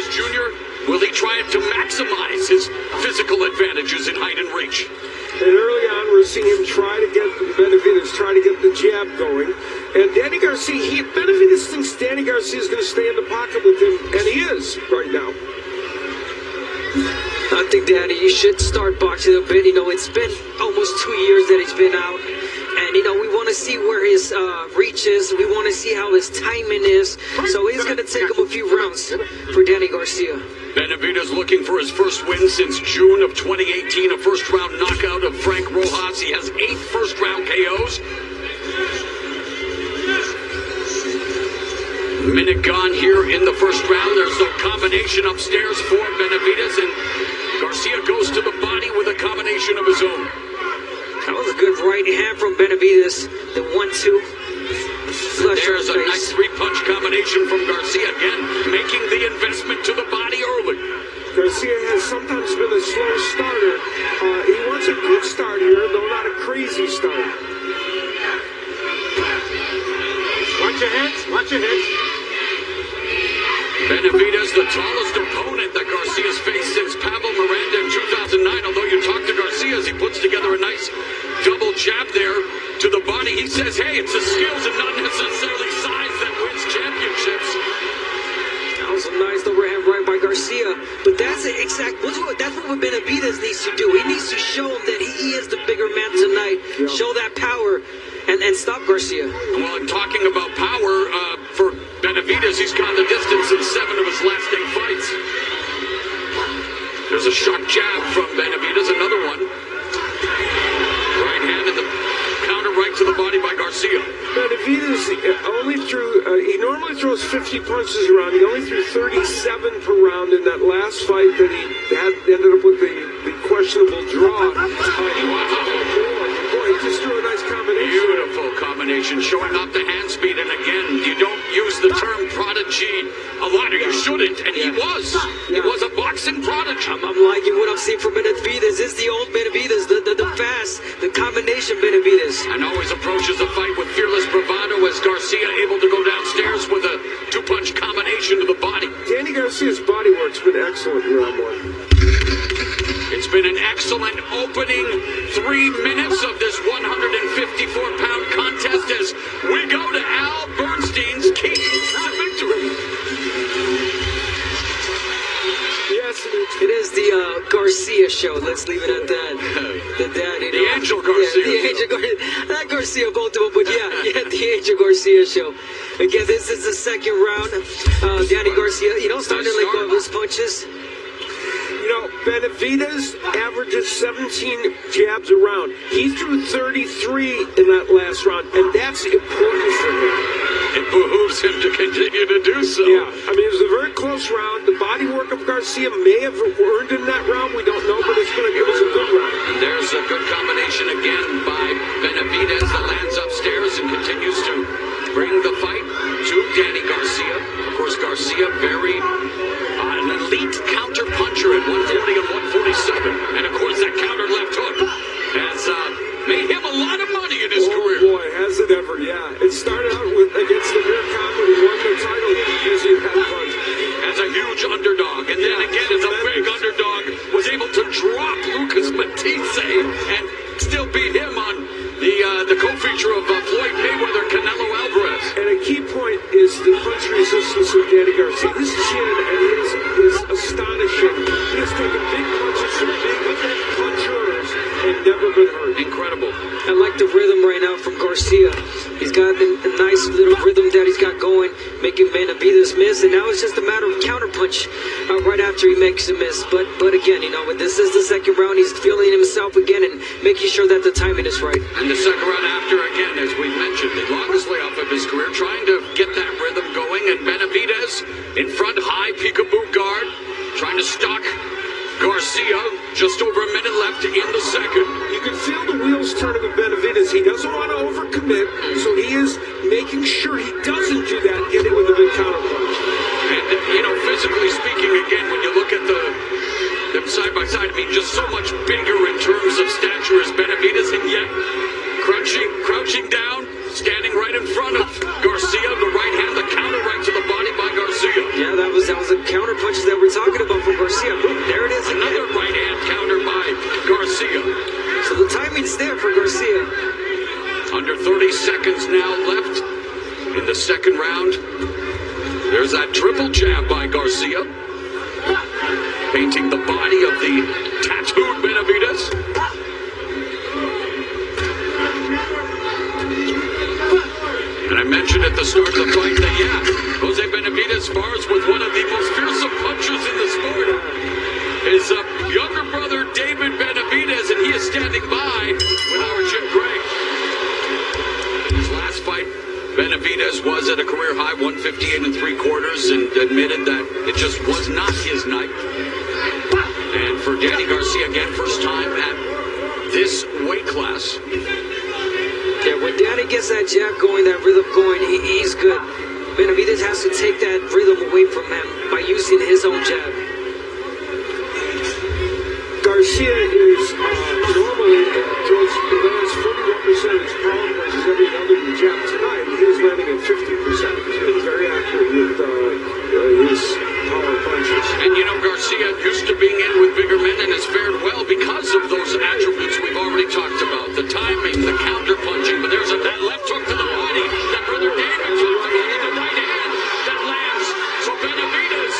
Jr.? Will he try to maximize his physical advantages in height and reach? And early on, we're seeing him try to get Benavidez, try to get the jab going. And Danny Garcia, Benavidez thinks Danny Garcia is going to stay in the pocket with him, and he is right now. I think, Danny, you should start boxing a bit. You know, it's been almost 2 years that he's been out. And, you know, we want to see where his reach is. We want to see how his timing is. So he's going to take him a few rounds for Danny Garcia. Benavidez looking for his first win since June of 2018, a first-round knockout of Frank Rojas. He has 8 first-round KOs. Minute gone here in the first round. There's a combination upstairs for Benavidez, and Garcia goes to the body with a combination of his own. That was a good right hand from Benavidez. The 1-2. There's a nice 3-punch combination from Garcia again, making the investment to the body early. Garcia has sometimes been a slow starter. He wants a good start here, though not a crazy start. Watch your heads, watch your heads. Benavidez, the tallest opponent that Garcia's faced since Pavel Miranda in 2009. Although you talk to Garcia as he puts together a nice double jab there to the body, he says, hey, it's the skills and not necessarily size that wins championships. That was a nice overhand right by Garcia. But that's what Benavidez needs to do. He needs to show him that he is the bigger man tonight. Yeah. Show that power and stop Garcia. Well, talking about power, for Benavidez, he's gone the distance in 7 of his last 8 fights. There's a sharp jab from Benavidez, another one. Right hand and the counter right to the body by Garcia. Benavidez only threw, he normally throws 50 punches around. He only threw 37 per round in that last fight that he ended up with the questionable draw. Boy, he just threw a nice combination. Beautiful combination, showing off the hand speed. And again, you don't use the term prodigy a lot, or you shouldn't, and he was. He was a boxing prodigy. I'm liking what I'm seeing from Benavidez. It's the old Benavidez, the fast, the combination Benavidez. And always approaches a fight with fearless bravado, as Garcia able to go downstairs with a 2-punch combination to the body. Danny Garcia's body work's been excellent in round 1. It's been an excellent opening 3 minutes of this 154-pound contest as we go to Al Bernstein's keys to victory. Yes, it is the Garcia show. Let's leave it at that. The Angel Garcia. Yeah, the Angel Garcia. Not Garcia, both of them, but yeah, the Angel Garcia show. Again, this is the second round. Danny Garcia, starting to let go of his punches. You know, Benavidez averages 17 jabs a round. He threw 33 in that last round, and that's important for him. It behooves him to continue to do so. Yeah, I mean, it was a very close round. The body work of Garcia may have earned in that round. We don't know, but it was a good round. And there's a good combination again by Benavidez that lands upstairs and continues to bring the fight to Danny Garcia. Of course, Garcia very an elite counter puncher at 140 and 147. And of course, that counter left hook has made him a lot of money in his career. Oh boy, has it ever, yeah. It started out against the Beer Cup when he won the title using that punch. As a huge underdog, and then again as a big underdog, was able to drop Lucas Matisse and still beat him on the co-feature of Floyd Mayweather, Canelo Alvarez. And a key point is the punch resistance of Danny Garcia. His chin is astonishing. He has taken big punches from big punchers and never been hurt. Incredible. I like the rhythm right now from Garcia. He's got a nice little rhythm that he's got going, making Benavidez miss, and now it's just a matter of counterpunch right after he makes a miss. But again, this is the second round. He's feeling himself again and making sure that the timing is right. And the second round after, again, as we mentioned, the longest layoff of his career, trying to get that rhythm going, and Benavidez in front, high peekaboo guard, trying to stalk Garcia. Just over a minute left in the second. You can feel the wheels turning with Benavidez. He doesn't want to overcommit, so he is making sure he doesn't do that, get it with a big counterpunch. And, physically speaking, again, when you look at them side by side, I mean, just so much bigger in terms of stature as Benavidez, and yet crouching down, standing right in front of Garcia, the right hand, the counter right to the body by Garcia. Yeah, that was That was the counter punches that we're talking about from Garcia. There it is again. Another right hand counter by Garcia. So the timing's there for Garcia. Under 30 seconds now left in the second round. There's that triple jab by Garcia, painting the body of the tattooed Benavidez. And I mentioned at the start of the fight that, yeah, Jose Benavidez spars with one of the most fearsome punchers in the sport. His younger brother, David Benavidez, and he is standing by with our Jim Gray. His last fight, Benavidez was at a career high 158 3/4 and admitted that it just was not his night. And for Danny Garcia, again, first time at this weight class. Yeah, when Danny gets that jab going, that rhythm going, he's good. Benavidez has to take that rhythm away from him by using his own jab. Garcia is normally lands 41% of his power punches every other than jab. Tonight, he is landing at 50%. He's been very accurate with his power punches. And you know, Garcia used to being in with bigger men and has fared well because of those attributes we've already talked about. The timing, the counter punching, but there's that left hook to the body that Brother David talked about, and the right hand that lands. So Benavidez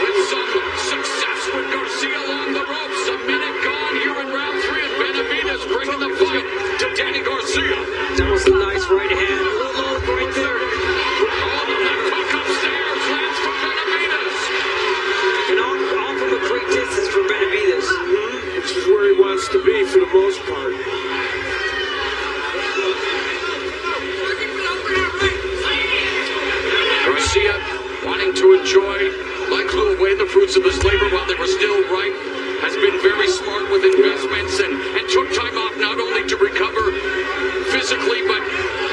with some success with Garcia along the ropes. A minute gone here in round 3, and Benavidez bringing the fight to Danny Garcia. That was a nice right hand. A little low right there. Oh, the left hook upstairs lands for Benavidez. And all from a great distance for Benavidez. Which is where he wants to be for the most part. Garcia wanting to enjoy, like blew away the fruits of his labor while they were still ripe, has been very smart with investments and took time off not only to recover physically but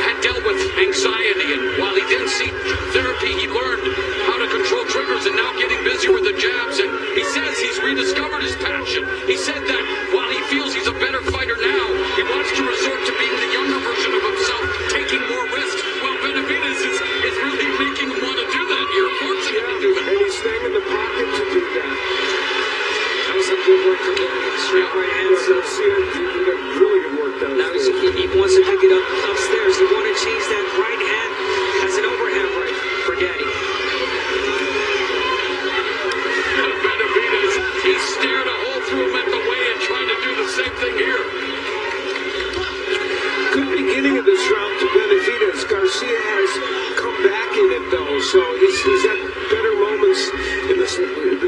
had dealt with anxiety. And while he didn't seek therapy, he learned how to control triggers and now getting busy with the jabs. And he says he's rediscovered his passion. He said that while he feels he's a better fighter now, he wants to resort to being the younger version of himself, taking more risks. Well, Benavidez is really making him want to do that. You're forcing him to do that. And he's staying in the pocket to do that. That was some good work from Danny. Straight right hand. Garcia did really good work down Now there. he wants to pick it up upstairs. He wants to change that right hand as an overhand right for Danny. Benavidez, he stared a hole through him at the way and trying to do the same thing here. Good beginning of this round to Benavidez. Garcia has come back in it though, so he's had better moments in the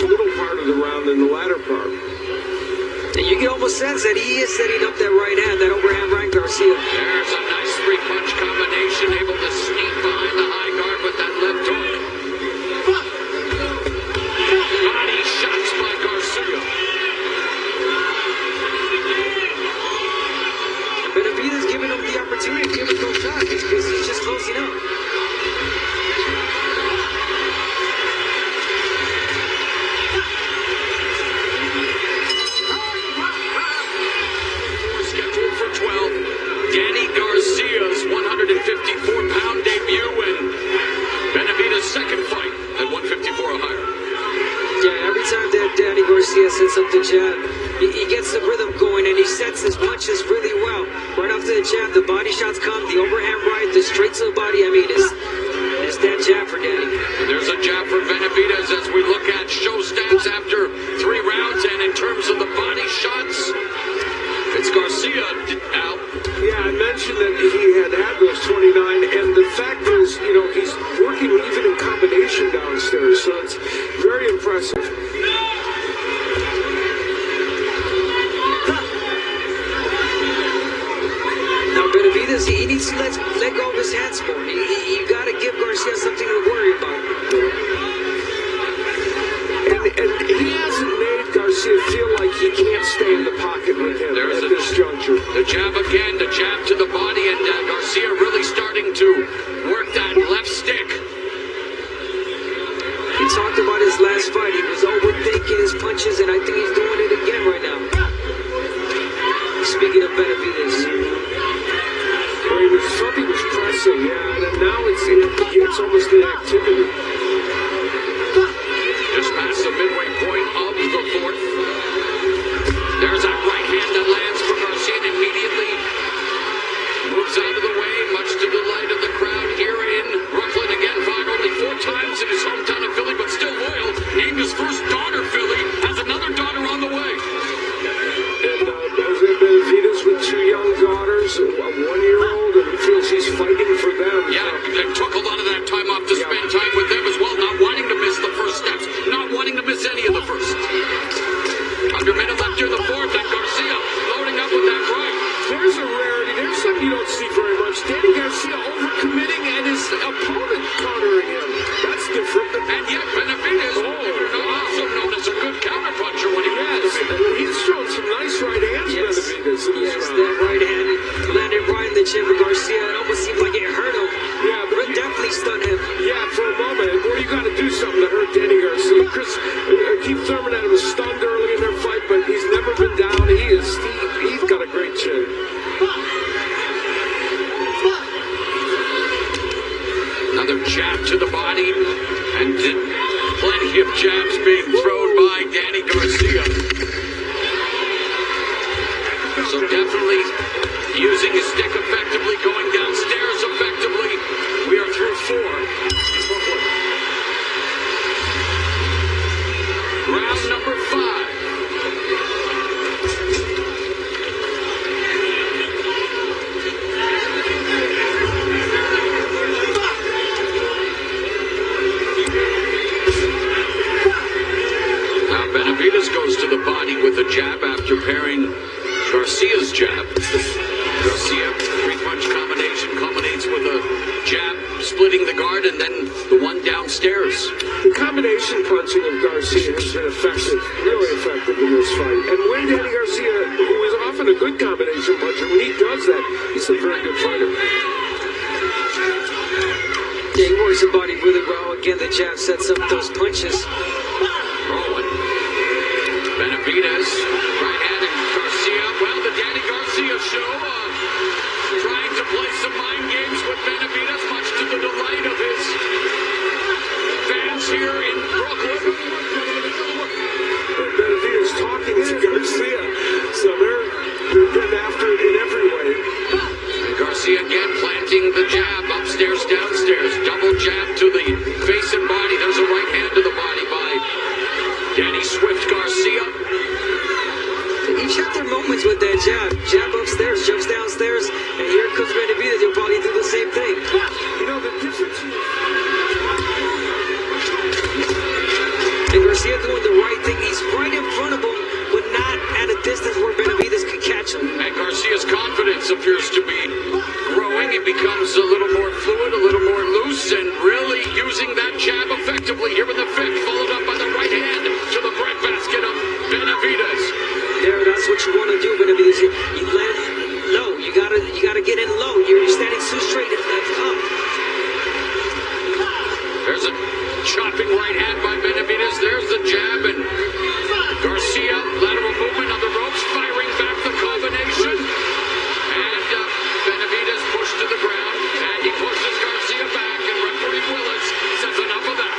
middle part of the round than the latter part. And you can almost sense that he is setting up that right hand, that overhand right, Garcia. There's a nice three-punch combination, able to sneak behind the high guard with that left hook. Body shots by Garcia. Benavidez giving him the opportunity to give him those shots because he's just closing up. Scheduled for 12. Danny Garcia's 154-pound debut and Benavidez' second fight at 154 or higher. Yeah, every time that Danny Garcia sets up the jab, he gets the rhythm going and he sets his punches really well. Right after the jab, the body shots come, the overhand right, the straight to the body. I mean, it's that jab for Danny. And there's a jab for Benavidez as we look at show stats after 3 rounds, and in terms of the body shots, it's Garcia out. Yeah, I mentioned that he had those 29, and the fact is, you know, he's working even in combination downstairs, so it's very impressive. Now Benavidez, he needs to let go of his hands more. You got to give Garcia something to worry about. And he hasn't made Garcia feel like he can't stay in the pocket with him at this juncture. The jab again, the jab to the body, and Garcia really starting to work that left stick. He talked about his last fight. He was overthinking his punches, and I think he's doing it again right now. Speaking of Benavidez. Well, he felt he was pressing, yeah, and now it's almost inactivity. hurt Danny Garcia. Keith Thurman had him stunned early in their fight, but he's never been down. He's got a great chin. Another jab to the body, and plenty of jabs being thrown by Danny Garcia. So definitely using his stick effectively, going downstairs effectively. We are through 4. Round number 5. Now Benavidez goes to the body with a jab after pairing Garcia's jab. Garcia, 3-punch combination, culminates with a jab, splitting the guard, and then the one downstairs. The combination punching of Garcia has been effective, really effective in this fight. And when Danny Garcia, who is often a good combination puncher, when he does that, he's a very good fighter. Yeah, he works the body really well. Again, the jab sets up those punches. Rolling. Benavidez, right hand, and Garcia. Well, the Danny Garcia show, trying to play some mind games with Benavidez, much to the delight of his fans here in Brooklyn. Benavidez talking to Garcia, so they're getting after it in every way. And Garcia again planting the jab, upstairs, downstairs. Double jab to the face and body. There's a right hand to the body by Danny Swift Garcia. Each have their moments with that jab. Jab upstairs, jumps downstairs, and here comes Benavidez. He'll probably do the same thing. You know, the difference is... And Garcia doing the right thing. He's right in front of him, but not at a distance where Benavidez can catch him. And Garcia's confidence appears to be growing. It becomes a little more fluid, a little more loose, and really using that jab effectively here in the 5th, followed up by the right hand to the breadbasket of Benavidez. There, that's what you want to do, Benavidez. You land low. You gotta get in low. You're standing too straight and up. There's a chopping right hand by Benavidez. There's the jab, and Garcia, lateral movement on the ropes, firing back the combination. And Benavidez pushed to the ground, and he pushes Garcia back, and referee Willis says enough of that.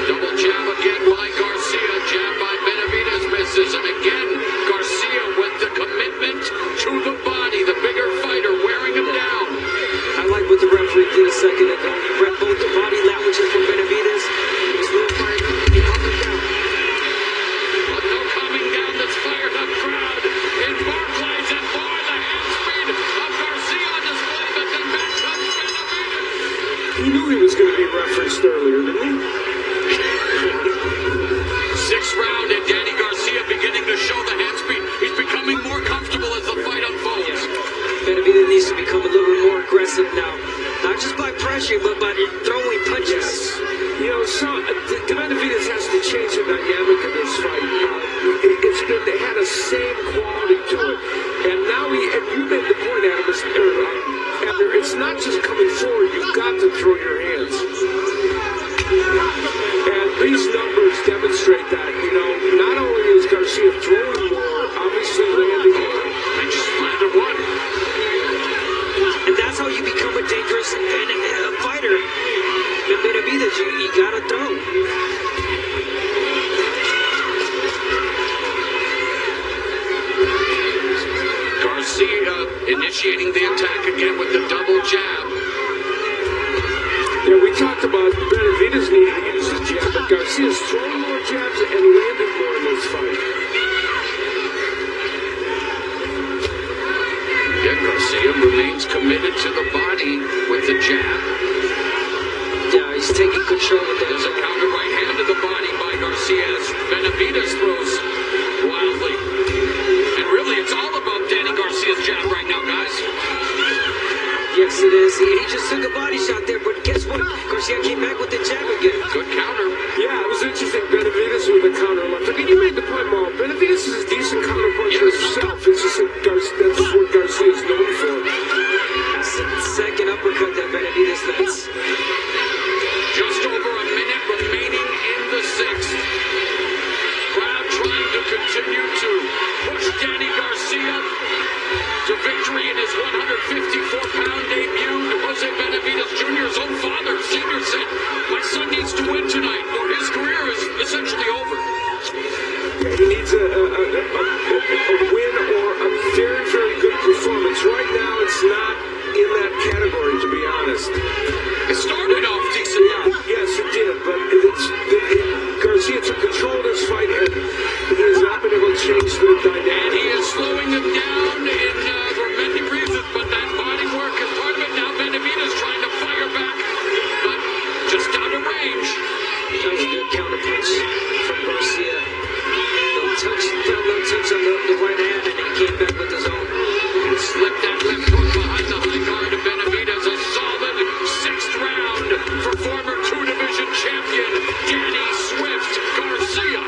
Double jab again by Garcia, jab by Benavidez misses, and again Garcia with the commitment to the body, the bigger fighter wearing him down. I like what the referee did a second ago. He read both the body languages from Benavidez. He was a little fired up. He hung him down. But no calming down this fired up crowd in Barclays, and boy, the hand speed of Garcia on display, but then back comes Benavidez. He knew he was going to be referenced earlier, didn't he? 6th round, and Danny Garcia beginning to show the hand speed. He's becoming more comfortable as the fight unfolds. Benavidez needs to become a little bit more aggressive now. Not just by pressure, but by throwing punches. You know, Benavidez has to change the dynamic of this fight. They had a same quality to it. And now and you made the point, Adam, Abner, it's not just coming forward, you've got to throw your hands. And these numbers demonstrate that, you know, not only is Garcia throwing more, obviously landing more. And just landed one. And that's how you become a dangerous fighter. Benavidez, you gotta throw. Garcia initiating the attack again with the double jab. Yeah, we talked about Benavidez needing to use the jab, but Garcia's throwing more jabs and landing more in this fight. Yeah, Garcia remains committed to the body with the jab. Yeah, he's taking control of that. There's a counter right hand to the body by Garcia as Benavidez throws wildly. And really, it's all about Danny Garcia's jab right now, guys. Yes, it is. He just took a body shot there, but guess what? Garcia came back with the jab again. Good counter. Yeah, it was interesting. Benavidez with the counter left. I mean, you made the Benavidez is a decent counterpuncher himself. It's just that that's what Garcia is known for. That's the second uppercut that Benavidez lands. Just over a minute remaining in the sixth. Crowd trying to continue to push Danny Garcia to victory in his 154-pound debut. Jose Benavidez Jr.'s own father, senior, said, "My son needs to win tonight, or his career is essentially over." Yeah, he needs a win or a very, very good performance. Right now, it's not in that category, to be honest. It started off decent. Yes, it did, but Garcia took control of this fight, and he has not been able to change the dynamic. And he is slowing him down for many reasons, but that body work is part of it. Now Benavidez trying to fire back, but just out of range. That was a good counterpunch from Garcia. No touch on the right hand, and he came back with his own. And slipped that left hook behind the high guard of Benavidez. A solid sixth round for former two-division champion Danny Swift Garcia.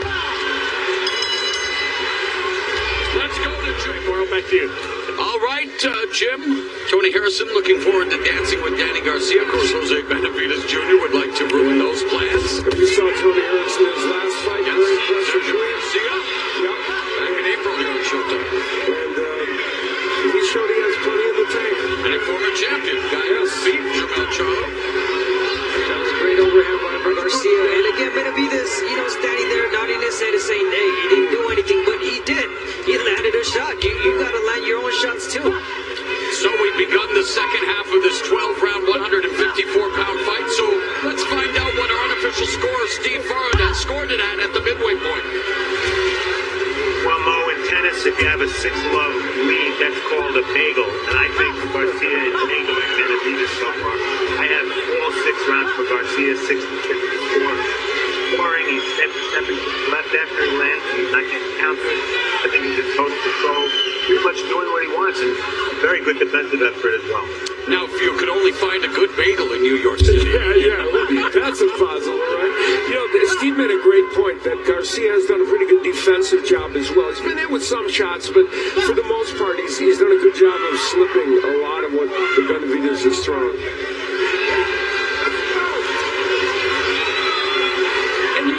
Let's go to Jim. Moral, back to you. All right, Jim. Tony Harrison looking forward to dancing with Danny Garcia. Of course, Jose Benavidez Jr. would like to ruin those plans. You saw Tony Harrison in his last fight. Yes, Very impressive. Sergio Garcia. Yep. Back in April here on Showtime. And he showed he has plenty in the tank. And a former champion. Guy who beat Jermel Charlo. That was a great overhand by Garcia. And again, Benavidez, standing there nodding his head and saying, hey, he didn't do anything, but he did. He landed a shot. You got to land your own shots, too. So we've begun the second half of this 12-round, 154-pound fight. So let's find out what our unofficial scorer, Steve Farrad, has scored it at the midway point. Well, Mo, in tennis, if you have a 6-love lead, that's called a bagel. And I think Garcia is bagling Benavidez so far. I have all 6 rounds for Garcia, 60-54. Scoring, he's stepping left after he lands. He's not getting countered. I think he's in total control. Pretty much doing what he wants, and very good defensive effort as well. Now, if you could only find a good bagel in New York City. Yeah, that's a puzzle, right? Steve made a great point that Garcia has done a pretty good defensive job as well. He's been in with some shots, but for the most part, he's done a good job of slipping a lot of what the Benavidez is throwing. And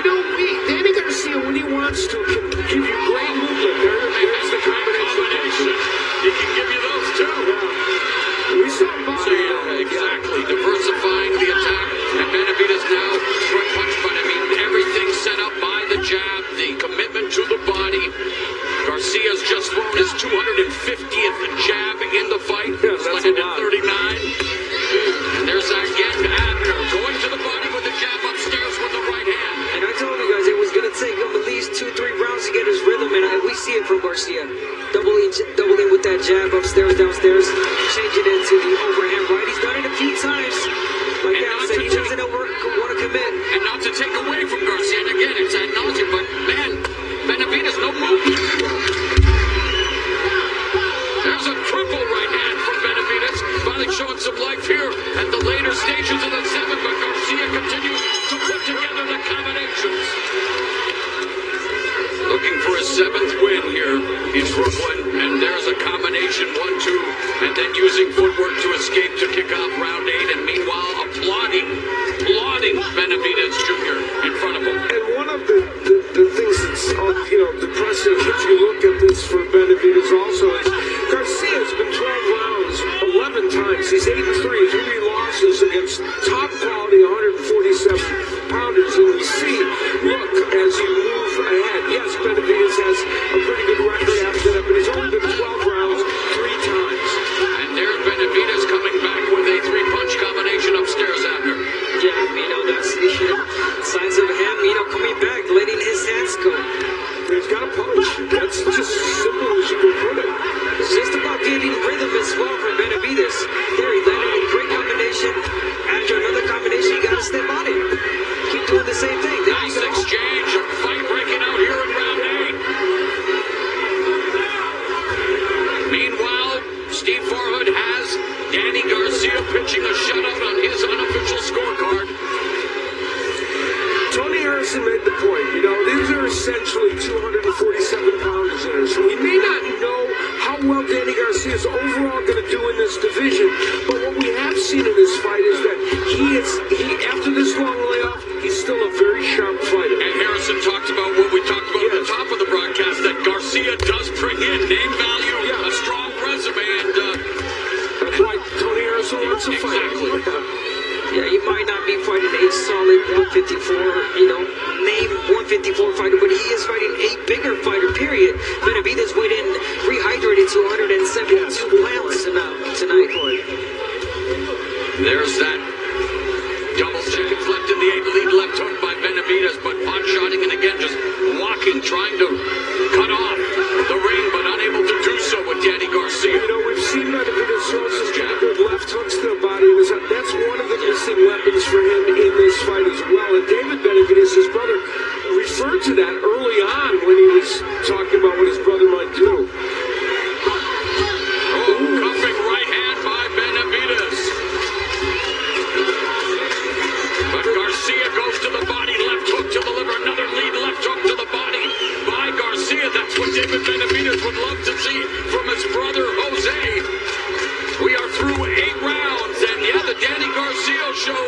Danny Garcia, when he wants to, can give you great movement. There's the combination. He can give you those too. We saw So yeah, exactly. Diversifying the attack. And Benavidez now front punch, but I mean everything set up by the jab, the commitment to the body. Garcia's just thrown his 250th jab in the fight. Yeah, that's landed a lot. 39. And there's again Abner going to the body with the jab upstairs with the right hand. And I told you guys it was going to take him at least 2-3 rounds to get his rhythm, and we see it from Garcia. Doubling with that jab upstairs, downstairs, changing it to the overhand right. He's done it a few times. Like I said, he doesn't want to commit. And not to take away from Garcia, and again, it's ad nauseum, but man, Benavidez, no movement. There's a triple right hand from Benavidez, finally showing some life here at the later stages of the 7th, but Garcia continues to put together the combinations. Looking for his 7th win here in Brooklyn, and there's a combination 1-2, and then using footwork to escape to kick off round 8, and meanwhile applauding Benavidez Jr. in front of him. And one of the things that's depressing if you look at this for Benavidez also is Garcia's been 12 rounds 11 times. He's 8-3, 3 losses against top quality 147 pounders. And we see, look, as you move ahead, yes, Benavidez has a pretty good record after that, but he's only been 12 rounds 3 times. And there's Benavidez coming back with a 3-punch combination upstairs after. Yeah, that's signs of him, coming back, letting his hands go. He's got a punch. That's just simple as you can put it. It's just about getting rhythm as well for Benavidez. There, he landed a great combination. After another combination, you got to step on it. Keep doing the same thing. There Nice you go. exchange, a fight breaking out here in round 8. Meanwhile, Steve Farrad has Danny Garcia pitching a shutout on his unofficial scorecard. Tony Harrison made the point, these are essentially 247 Garcia is overall going to do in this division. But what we have seen in this fight is that he after this long layoff, he's still a very sharp fighter. And Harrison talked about what we talked about at the top of the broadcast, that Garcia does bring in name value, a strong resume, and that's why Tony Harrison wants to fight. exactly. Yeah, he might not be fighting a solid 154, name 154 fighter, but he is fighting a bigger fighter, period. Benavidez weighed in rehydrated to 172 pounds tonight. There's that. Double seconds left in the 8th lead, left hook by Benavidez, but pot-shotting and again just walking, trying to cut off the ring, but unable to do so with Danny Garcia. We've seen Benavidez throw some good left hooks to the body. That's one of the missing weapons for him in this fight as well. And David Benavidez, his brother, referred to that early on when he was talking about what his brother might do. Cuffing right hand by Benavidez. But Garcia goes to the body, left hook to the liver, another lead left hook to the body by Garcia. That's what David Benavidez would love to see from his brother Jose. We are through 8 rounds, and the Danny Garcia show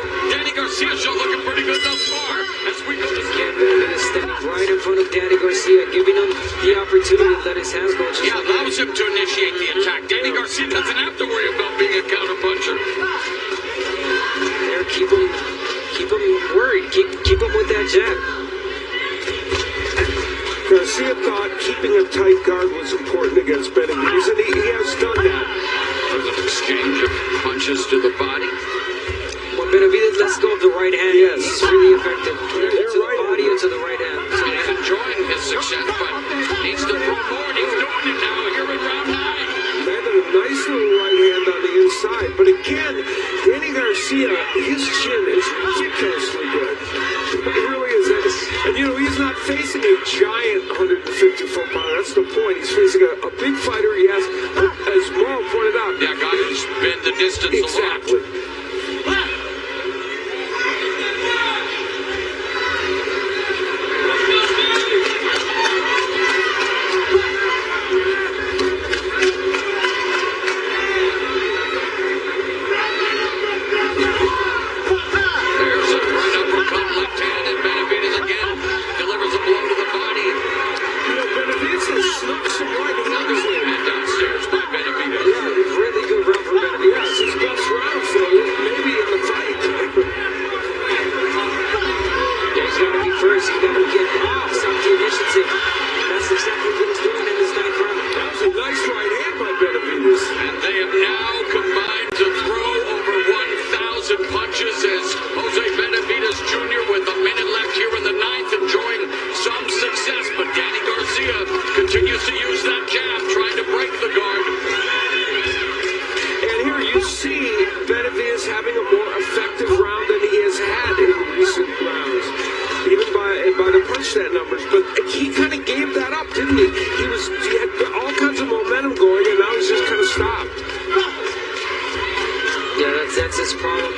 looking pretty good thus far as we go to Benavidez standing right in front of Danny Garcia, giving him the opportunity to let his hands go. Yeah, allows him to initiate the attack. Danny Garcia doesn't have to worry about being a counterpuncher. There, keep him worried. Keep him with that jab. Garcia thought keeping a tight guard was important against Benavidez, and he has done that. There's an exchange of punches to the body. When Benavidez lets go of the right hand, he's really effective. Either to the body or to the right hand. He's enjoying his success, but needs to throw more, and he's doing it now here in round 9. Landed a nice little right hand on the inside, but again, Danny Garcia, his chin is ridiculously good. It really is. And he's not facing a giant 150-foot pounder. That's the point. He's facing a big fighter. He has, as Morrow pointed out, Yeah, guy who's been the distance a lot. exactly. Continues to use that jab, trying to break the guard. And here you see Benavidez having a more effective round than he has had in recent rounds, even by the punch stat numbers. But he kind of gave that up, didn't he? He had all kinds of momentum going, and now he's just kind of stopped. Yeah, that's his problem.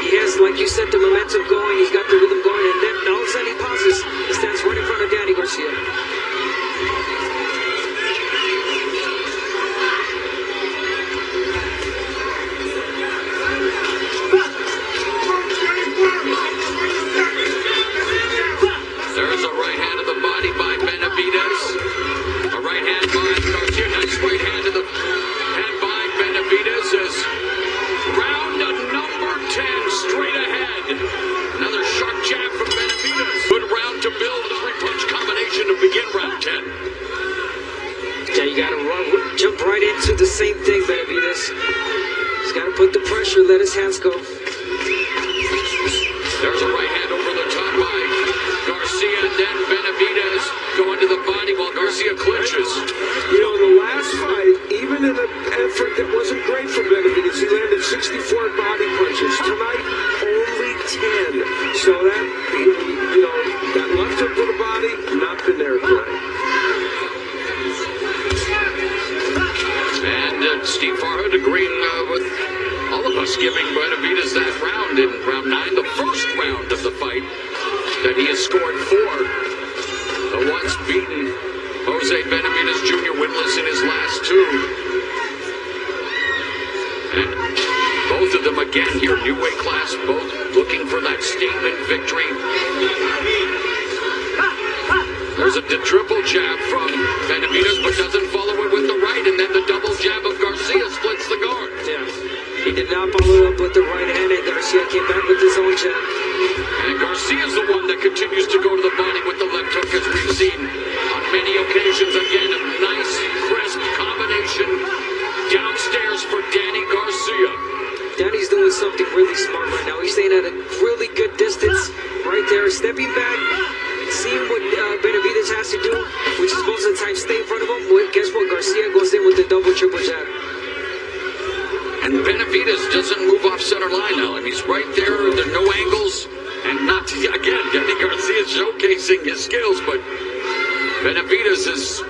He has, like you said, the momentum going. He's got the rhythm going, and then all of a sudden he pauses. He stands right in front of Danny Garcia. There's a right hand to the body by Benavidez. A right hand by Garcia. Nice right hand to the head by Benavidez as round number 10 straight ahead. Another sharp jab from Benavidez. Good round to build a 3-punch combination to begin round 10. Yeah, you gotta jump right into the same thing, Benavidez. He's gotta put the pressure, let his hands go. There's a right hand over the top by Garcia, and then Benavidez going to the body while Garcia clinches. In the last fight, even in an effort that wasn't great for Benavidez, he landed 64 body punches. Tonight, only 10. So that, that left hook to the body, not been there tonight. And Steve Farhood agreeing with all of us, giving Benavidez that round in round 9, the first round of the fight that he has scored 4. The once beaten Jose Benavidez Jr. winless in his last 2. again here, new weight class, both looking for that statement victory. There's a triple jab from Benavidez, but doesn't follow it with the right, and then the double jab of Garcia splits the guard. Yeah. He did not follow it up with the right hand, and Garcia came back with his own jab. And Garcia's the one that continues to go to the body with the left hook, as we've seen on many occasions. Again, a nice, crisp combination downstairs for Danny Garcia. Danny's doing something really smart right now. He's staying at a really good distance right there, stepping back, seeing what Benavidez has to do, which is most of the time stay in front of him. Well, guess what? Garcia goes in with the double, triple jab. And Benavidez doesn't move off center line now. I mean, he's right there. There are no angles. And not, again, Danny Garcia showcasing his skills, but Benavidez is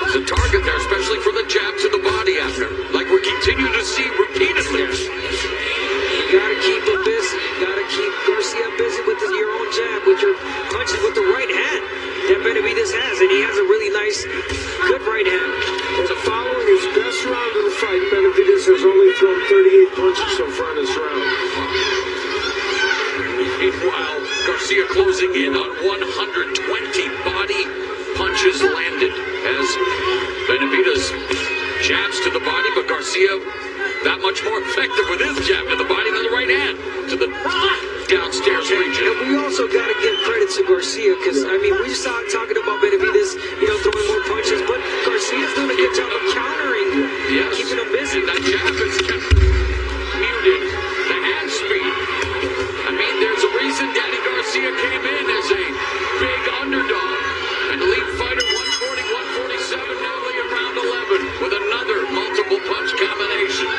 a target there, especially for the jab to the body after, like we continue to see repeatedly. You gotta keep him busy. You gotta keep Garcia busy with your own jab, with your punches with the right hand that Benavidez has, and he has a really nice, good right hand. And following his best round of the fight, Benavidez has only thrown 38 punches so far in this round. Meanwhile, Garcia closing in on 120 body punches landed as Benavidez jabs to the body, but Garcia that much more effective with his jab to the body than the right hand to the downstairs region. And we also got to give credit to Garcia because, I mean, we just saw talking about Benavidez, throwing more punches, but Garcia's doing a good job of countering, keeping him busy. And that jab is kept muted. The hand speed. I mean, there's a reason Danny Garcia came in as a big underdog. And the lead fighter, 140, 147, now in round 11 with another multiple punch combination.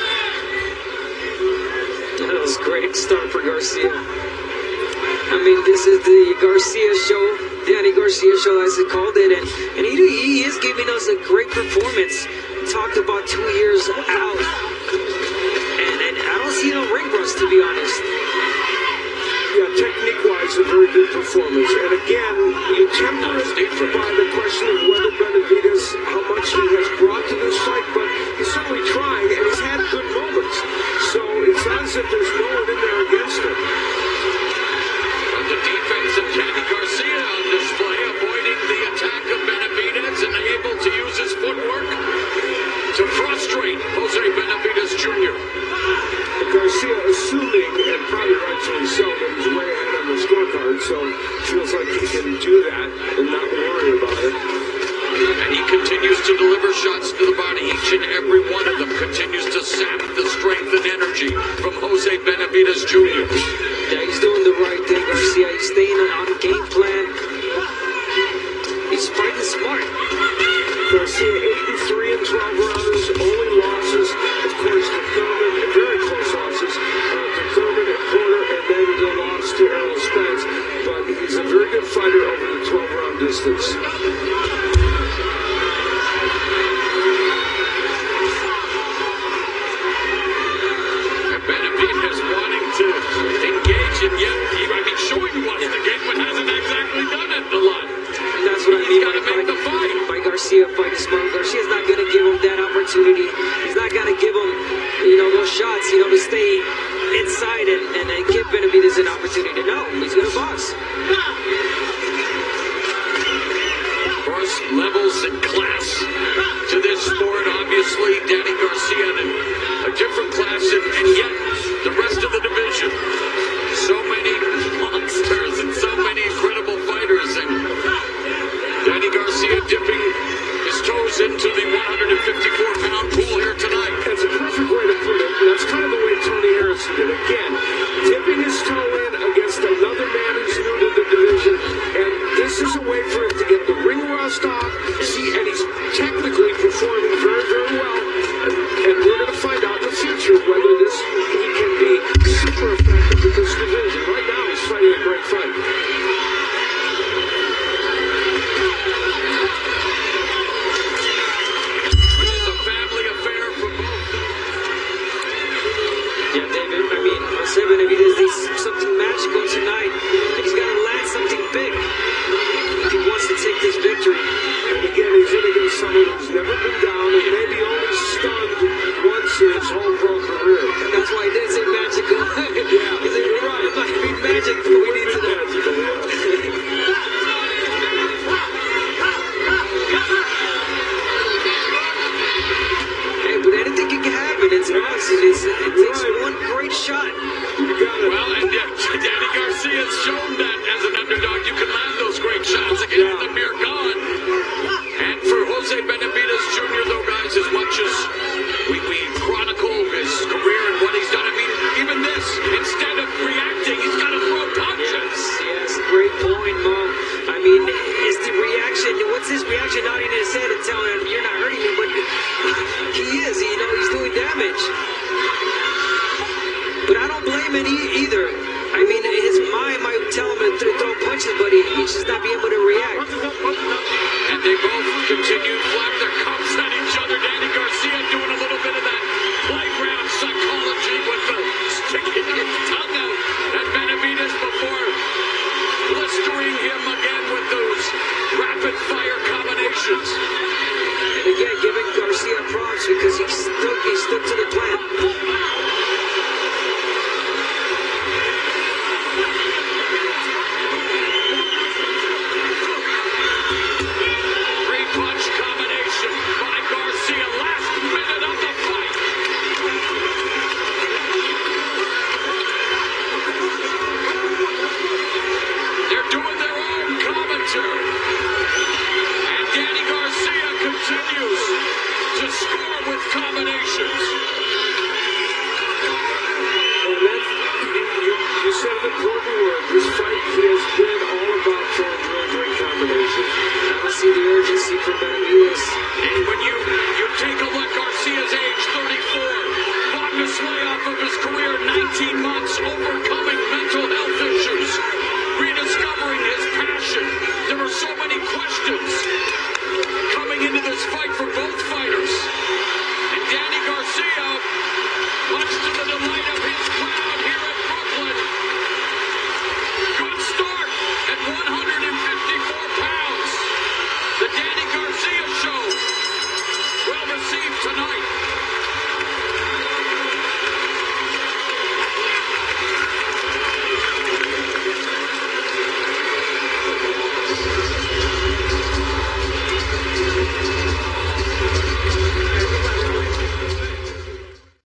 That was a great start for Garcia. I mean, this is the Garcia show, Danny Garcia show as it called it, and he is giving us a great performance. Talked about 2 years out, and I don't see no ring rust, to be honest. Yeah, technique-wise, a very good performance. And again, you temper it by the question of whether Benavidez, how much he has brought to this fight, but he's certainly trying, and he's had good moments. So it's not as if there's no one in there against him. But the defense of Danny Garcia on display, avoiding the attack of Benavidez and able to use his footwork to frustrate Jose Benavidez Jr. Garcia assuming, and probably rightfully so, that he's way ahead on the scorecard, so feels like he can do that and not worry about it. And he continues to deliver shots to the body. Each and every one of them continues to sap the strength and energy from Jose Benavidez Jr. Yeah, he's doing the right thing, Garcia. He's staying on game plan. He's fighting smart. Garcia 83 in 12 rounds, only losses, of course, to Thurman, very close losses, to Thurman at corner, and then the loss to Errol Spence. But he's a very good fighter over the 12-round distance. And Benavidez wanting to engage, and yet showing he wants to get, but hasn't exactly done it a lot. That's what I mean by Garcia fighting smart. Garcia's not going to give him that opportunity. He's not going to give him, those shots, to stay inside and give Benavidez an opportunity. No, he's going to box. Of course, levels and class to this sport. Obviously, Danny Garcia in a different class, and yet the rest of the division. So many monsters and so many incredible fighters, and Danny Garcia dipping his toes into the 154-pound pool here tonight. That's a perfect way to put it. That's kind of the way Tony Harrison did. Again, dipping his toe in against another man who's new to the division, and this is a way for him to get the ring rust off. And he's technically performing very, very well. And we're going to find out in the future whether he can be super effective in this division. Right now, he's fighting a great fight. It's a family affair for both. Yeah, David, Jose Benavidez needs something magical tonight. And he's got to land something big if he wants to take this victory. And again, he's in against someone who's never been down and maybe only stunned once in his whole pro career. And that's why I did say magical. nodding his head and telling him, "You're not hurting me," but he is. You know, he's doing damage. But I don't blame him either. I mean, his mind might tell him to throw punches, but he's just not being able to react. And they both continue to flap their cups at each other. Danny Garcia doing a little bit of that playground psychology with the sticking his tongue out at Benavidez before blistering him again with those rapid fire combinations. And again, giving Garcia props because he stuck to the plan. Punch combination by Garcia, last minute of the fight. They're doing their own commentary. And Danny Garcia continues to score with combinations. And that's, you said an important word. This fight has been all about throwing really great combinations. I don't see the urgency from